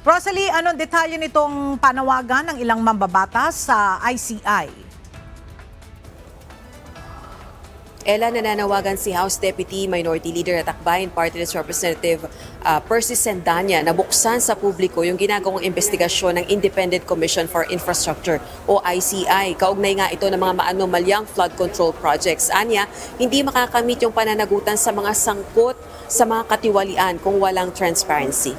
Rosalie, anong detalye nitong panawagan ng ilang mambabatas sa ICI? Ella, nananawagan si House Deputy Minority Leader at Akbayan Party List Representative Percy Sendanya na buksan sa publiko yung ginagawang investigasyon ng Independent Commission for Infrastructure o ICI. Kaugnay nga ito ng mga maanomalyang flood control projects. Anya, hindi makakamit yung pananagutan sa mga sangkot sa mga katiwalian kung walang transparency.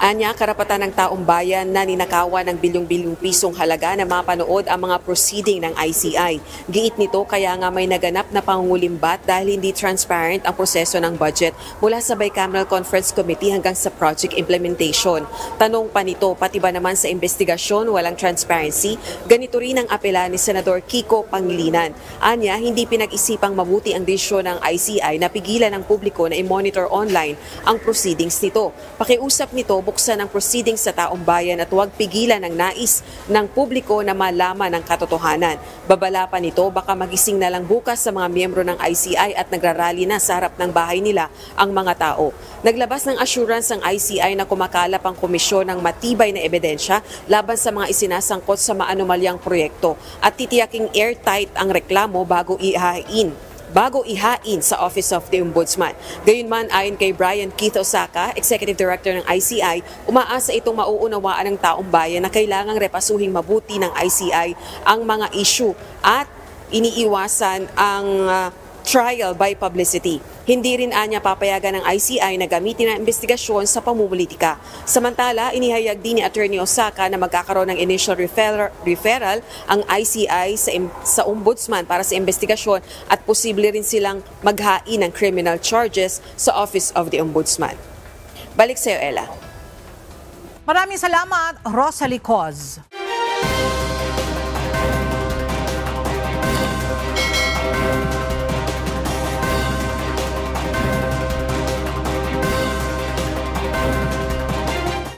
Anya, karapatan ng taong bayan na ninakawan ng bilyong-bilyong pisong halaga na mapanood ang mga proceeding ng ICI. Giit nito kaya nga may naganap na pangungulimbat dahil hindi transparent ang proseso ng budget mula sa Bicameral Conference Committee hanggang sa project implementation. Tanong pa nito, pati ba naman sa investigasyon walang transparency? Ganito rin ang apela ni Senador Kiko Pangilinan. Anya, hindi pinag-isipang mabuti ang desisyon ng ICI na pigilan ng publiko na i-monitor online ang proceedings nito. Pakiusap nito, buksan ang proceedings sa taong bayan at huwag pigilan ang nais ng publiko na malaman ang katotohanan. Babala pa nito, baka magising na lang bukas sa mga miyembro ng ICI at nagrarally na sa harap ng bahay nila ang mga tao. Naglabas ng assurance ang ICI na kumakalap ang komisyon ng matibay na ebidensya laban sa mga isinasangkot sa maanomalyang proyekto at titiyaking airtight ang reklamo bago ihain sa Office of the Ombudsman. Gayunman, ayon kay Brian Keith Osaka, Executive Director ng ICI, umaasa itong mauunawaan ng taong bayan na kailangang repasuhing mabuti ng ICI ang mga issue at iniiwasan ang trial by publicity. Hindi rin anya papayagan ng ICI na gamitin ang investigasyon sa pamumulitika. Samantala, inihayag din ni Attorney Osaka na magkakaroon ng initial referral ang ICI sa Ombudsman para sa investigasyon at posible rin silang maghain ng criminal charges sa Office of the Ombudsman. Balik sa iyo, Ella. Maraming salamat, Rosalie Coz.